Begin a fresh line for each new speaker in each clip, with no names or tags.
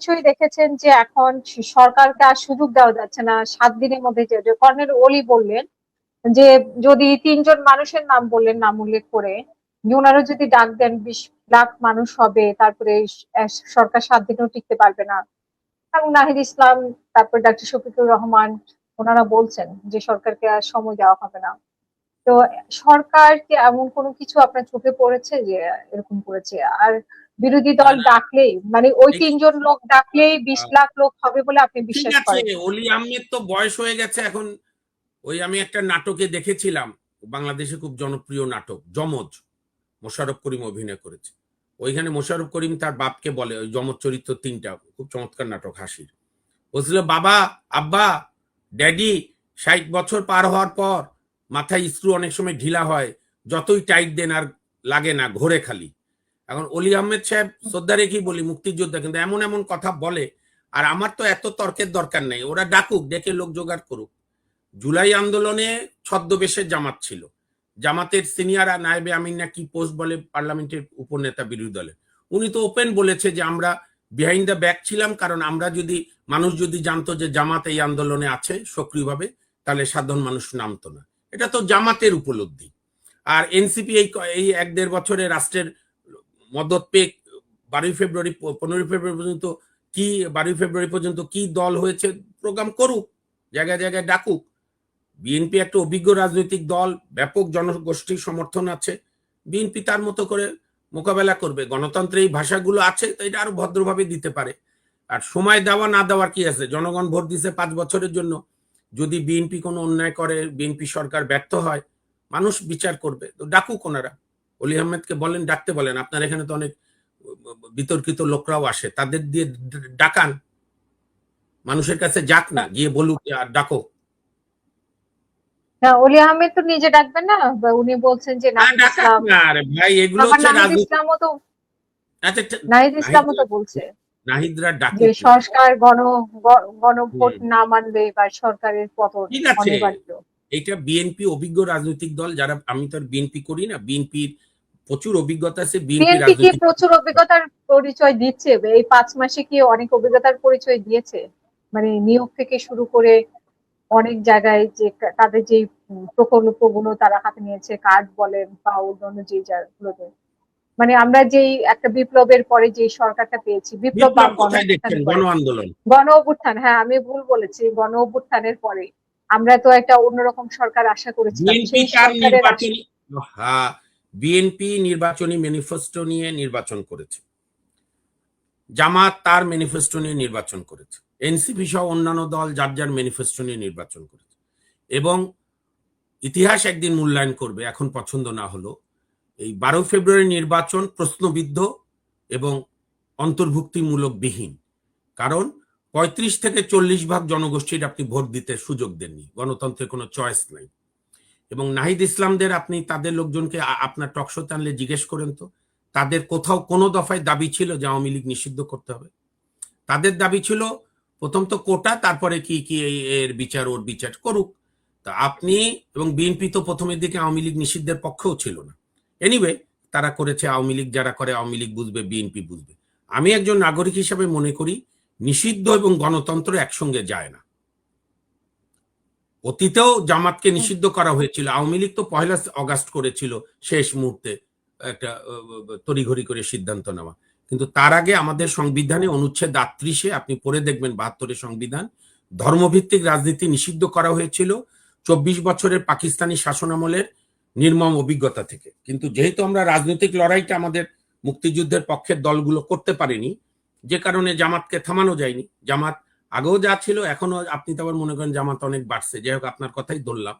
নিশ্চয়ই দেখেছেন যে এখন সরকারকে আর সুযোগ দেওয়া যাচ্ছে না 7 দিনের মধ্যে। যে কর্নেল ওলি বললেন যে যদি 3 জন মানুষের নাম বললেন নাম উল্লেখ করে, যে ওনারা যদি ডাক দেন 20 লাখ মানুষ হবে, তারপরে সরকার 7 দিনও টিকতে পারবে না। এবং নাহিদ ইসলাম, তারপর ডক্টর শফিকুর রহমান, ওনারা বলছেন যে সরকারকে আর সময় দেওয়া হবে না। তো সরকার কি এমন কোনো কিছু আপনার চোখে পড়েছে যে এরকম করেছে? আর বিরোধী দল ডাকলেই, মানে ওই 3 জন লোক ডাকলেই 20 লাখ লোক হবে বলে আপনি
ঠিক
বিশ্বাস
আছে,
করেন?
অলি আহমেদ তো বয়স হয়ে গেছে এখন। ওই আমি একটা নাটকে দেখেছিলাম, বাংলাদেশে খুব জনপ্রিয় নাটক যমজ, মোশাররফ করিম অভিনয় করেছে। ওইখানে মোশাররফ করিম তার বাপকে বলে, ওই যমজ চরিত্র 3টা, খুব চমৎকার নাটক, হাসির। বলছিল, বাবা, আব্বা, ড্যাডি, 60 বছর পার হওয়ার পর মাথায় স্ক্রু অনেক সময় ঢিলা হয়, যতই টাইট দেন আর লাগে না, ঘোরে খালি। এখন অলি আহমেদ সাহেব শ্রদ্ধা রেখেই বলি, মুক্তিযোদ্ধা, কিন্তু এমন এমন কথা বলে। আর আমার তো এত তর্কের দরকার নেই, ওরা ডাকুক, ডেকে লোক জোগাড় করুক। জুলাই আন্দোলনে ছদ্মবেশের জামাত ছিল, জামাতের সিনিয়র নায়েবে আমিন না কি পোস্ট বলে, পার্লামেন্টের উপনেতা বিরোধী দলের, উনি তো ওপেন বলেছে যে আমরা বিহাইন্ড দ্য ব্যাক ছিলাম, কারণ আমরা যদি, মানুষ যদি জানতো যে জামাত এই আন্দোলনে আছে সক্রিয়ভাবে, তাহলে সাধারণ মানুষ নামতো না। এটা তো জামাতের উপলব্ধি। আর এনসিপি এই 1-1.5 বছরে রাষ্ট্রের মদত পেয়ে 12ই ফেব্রুয়ারি 15ই ফেব্রুয়ারি পর্যন্ত কি, 12ই ফেব্রুয়ারি পর্যন্ত কি দল হয়েছে, প্রোগ্রাম করুক, জায়গায় জায়গায় ডাকুক। বিএনপি একটা অভিজ্ঞ রাজনৈতিক দল, ব্যাপক জনগোষ্ঠীর সমর্থন আছে, বিএনপি তার মতো করে মোকাবেলা করবে। গণতন্ত্রে এই ভাষাগুলো আছে, তো এটা আরো ভদ্রভাবে দিতে পারে। আর সময় দেওয়া না দেওয়ার কি আছে, জনগণ ভোট দিছে 5 বছরের জন্য। যদি বিএনপি কোনো অন্যায় করে, বিএনপি সরকার ব্যর্থ হয়, মানুষ বিচার করবে। তো ডাকুক ওনারা, অলি আহমেদকে বলেন, ডাকতে বলেন। আপনার এখানে তো অনেক বিতর্কিত লোকরাও আসে, তাদের দিয়ে ডাকান, মানুষের কাছে যাক না, গিয়ে বলুক আর ডাকো।
না, অলি আহমেদ তো নিজে ডাকবেন না, উনি বলছেন যে নাহিদ ইসলাম।
না রে ভাই, এগুলো
আবার
হচ্ছে
নাহিদ
রাজনীতি।
ইসলামও তো,
আচ্ছা,
নাহিদ ইসলামও তো বলছে
নাহিদরা
যে
ডাকুক না।
সংস্কার গণভোট না মানলে বা সরকারের পতন
ঠিক আছে,
অনিবার্য।
এটা বিএনপি অভিজ্ঞ রাজনৈতিক দল, যারা, আমি তো আর বিএনপি করি না, বিএনপির প্রচুর অভিজ্ঞতা আছে, বিএনপি
বিএনপি কি
রাজনৈতিক।
প্রচুর অভিজ্ঞতার পরিচয় দিচ্ছে? এই 5 মাসে কি অনেক অভিজ্ঞতার পরিচয় দিয়েছে? মানে নিয়োগ থেকে শুরু করে অনেক জায়গায় যে তাদের যে প্রকল্পগুলো তারা হাতে নিয়েছে, কার্ড বলেন বা অন্যান্য যে জায়গাগুলোতে, মানে আমরা যেই একটা বিপ্লবের পরে যে সরকারটা পেয়েছি, বিপ্লব বা
বিপ্লব
গণ
কোথায় দেখছেন,
অভ্যুত্থানের পরে,
গণ আন্দোলন।
গণ অভ্যুত্থান, হ্যাঁ আমি ভুল বলেছি, গণ অভ্যুত্থানের পরে আমরা তো একটা অন্যরকম সরকার আশা করেছিলাম,
বিএনপি
সেই
তার
সরকারের
নির্বাচনী, হ্যাঁ, বিএনপি নির্বাচনী ম্যানিফেস্টো নিয়ে নির্বাচন করেছে, জামাত তার ম্যানিফেস্টো নিয়ে নির্বাচন করেছে, এনসিপি সহ অন্যান্য দল যার যার ম্যানিফেস্টো নিয়ে নির্বাচন করেছে। এবং ইতিহাস একদিন মূল্যায়ন করবে, এখন পছন্দ না হলো, এই 12 ফেব্রুয়ারি নির্বাচন প্রশ্নবিদ্ধ এবং অন্তর্ভুক্তিমূলক বিহীন। কারণ 35 থেকে 40 ভাগ জনগোষ্ঠীর আপনি ভোট দিতে সুযোগ দেননি, গণতন্ত্রের কোনো চয়েস নাই। এবং নাহিদ ইসলামদের, আপনি তাদের লোকজনকে আপনার টকশোতে আনলে জিজ্ঞেস করেন তো, তাদের কোথাও কোনো দফায় দাবি ছিল যে আওয়ামী লীগ নিষিদ্ধ করতে হবে? তাদের দাবি ছিল প্রথম তো কোটা, তারপরে কি কি এর বিচার, ওর বিচার করুক। তা আপনি, এবং বিএনপি তো প্রথমের দিকে আওয়ামী লীগ নিষিদ্ধের পক্ষেও ছিল না। এনিওয়ে, তারা করেছে, আওয়ামী লীগ যারা করে, আওয়ামী লীগ বুঝবে, বিএনপি বুঝবে। আমি একজন নাগরিক হিসেবে মনে করি নিষিদ্ধ এবং গণতন্ত্র একসঙ্গে যায় না। অতীতেও জামাতকে নিষিদ্ধ করা হয়েছিল, আওয়ামী লীগ তো 1 আগস্ট করেছিল, শেষ মুহূর্তে একটা তড়িঘড়ি করে সিদ্ধান্ত নেওয়া। কিন্তু তার আগে আমাদের সংবিধানে অনুচ্ছেদ 38-এ আপনি পড়ে দেখবেন, 72-এর সংবিধান, ধর্মভিত্তিক রাজনীতি নিষিদ্ধ করা হয়েছিল 24 বছরের পাকিস্তানি শাসনামলের নির্মম অভিজ্ঞতা থেকে। কিন্তু যেহেতু আমরা রাজনৈতিক লড়াইটা আমাদের মুক্তিযুদ্ধের পক্ষের দলগুলো করতে পারেনি, যে কারণে জামাতকে থামানো যায়নি। জামাত আগেও যা ছিল, এখনো আপনি তো আবার মনে করেন জামাত অনেক বাড়ছে। যাই হোক, আপনার কথাই ধরলাম,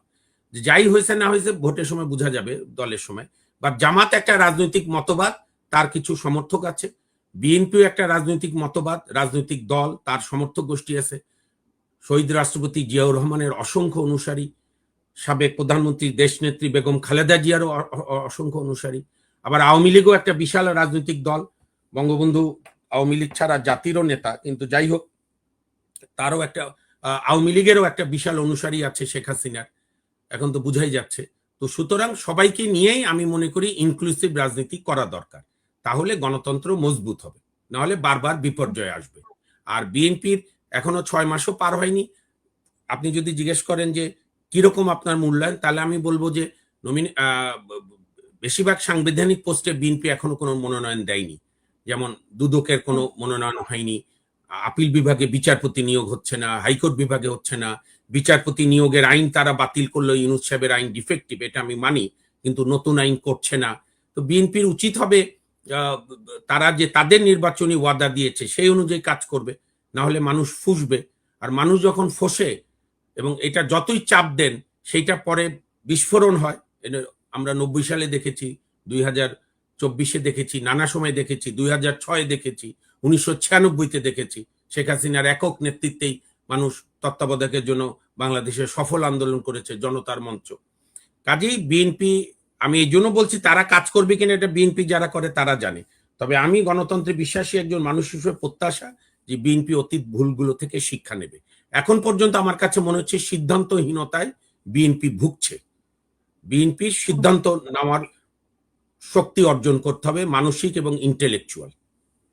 যে যাই হয়েছে না হয়েছে ভোটের সময় বোঝা যাবে, দলের সময়। বা জামাত একটা রাজনৈতিক মতবাদ, তার কিছু সমর্থক আছে। বিএনপিও একটা রাজনৈতিক মতবাদ, রাজনৈতিক দল, তার সমর্থক গোষ্ঠী আছে। শহীদ রাষ্ট্রপতি জিয়াউর রহমানের অসংখ্য অনুসারী, সাবেক প্রধানমন্ত্রী দেশনেত্রী বেগম খালেদা জিয়ারও অসংখ্য অনুসারী। আবার আওয়ামী লীগও একটা বিশাল রাজনৈতিক দল, বঙ্গবন্ধু আওয়ামী লীগ ছাড়া জাতিরও নেতা, কিন্তু যাই হোক, তারও একটা, আওয়ামী লীগেরও একটা বিশাল অনুসারী আছে শেখ হাসিনার, এখন তো বুঝাই যাচ্ছে। তো সুতরাং সবাইকে নিয়েই আমি মনে করি ইনক্লুসিভ রাজনীতি করা দরকার, তাহলে গণতন্ত্র মজবুত হবে, নাহলে বারবার বিপর্যয় আসবে। আর বিএনপির এখনো 6 মাসও পার হয়নি। আপনি যদি জিজ্ঞেস করেন যে কিরকম আপনার মূল্যায়ন, তাহলে আমি বলবো যে বেশিরভাগ সাংবিধানিক পোস্টে বিএনপি এখনো কোনো মনোনয়ন দেয়নি। যেমন দুদকের কোনো মনোনয়ন হয়নি, আপিল বিভাগে বিচারপতি নিয়োগ হচ্ছে না, হাইকোর্ট বিভাগে হচ্ছে না, বিচারপতি নিয়োগের আইন তারা বাতিল করলো, ইউনূস সাহেবের আইন ডিফেক্টিভ, এটা আমি মানি, কিন্তু নতুন আইন করছে না। তো বিএনপির উচিত হবে তারা যে তাদের নির্বাচনী ওয়াদা দিয়েছে সেই অনুযায়ী কাজ করবে, না হলে মানুষ ফুসবে। আর মানুষ যখন ফসে এবং এটা যতই চাপ দেন সেইটা পরে বিস্ফোরণ হয়। আমরা 90 সালে দেখেছি, 2024-এ দেখেছি, নানা সময় দেখেছি, 2006-এ দেখেছি, 1996-তে দেখেছি। শেখ হাসিনার একক নেতৃত্বেই মানুষ তত্ত্বাবধায়কের জন্য বাংলাদেশে সফল আন্দোলন করেছে, জনতার মঞ্চ। কাজেই বিএনপি, আমি এই জন্য বলছি তারা কাজ করবে কিনা এটা বিএনপি যারা করে তারা জানে। তবে আমি গণতন্ত্রে বিশ্বাসী একজন মানুষ হিসেবে প্রত্যাশা যে বিএনপি অতীত ভুলগুলো থেকে শিক্ষা নেবে। এখন পর্যন্ত আমার কাছে মনে হচ্ছে সিদ্ধান্তহীনতায় বিএনপি ভুগছে। বিএনপির সিদ্ধান্ত নেওয়ার শক্তি অর্জন করতে হবে, মানসিক এবং ইন্টেলেকচুয়াল।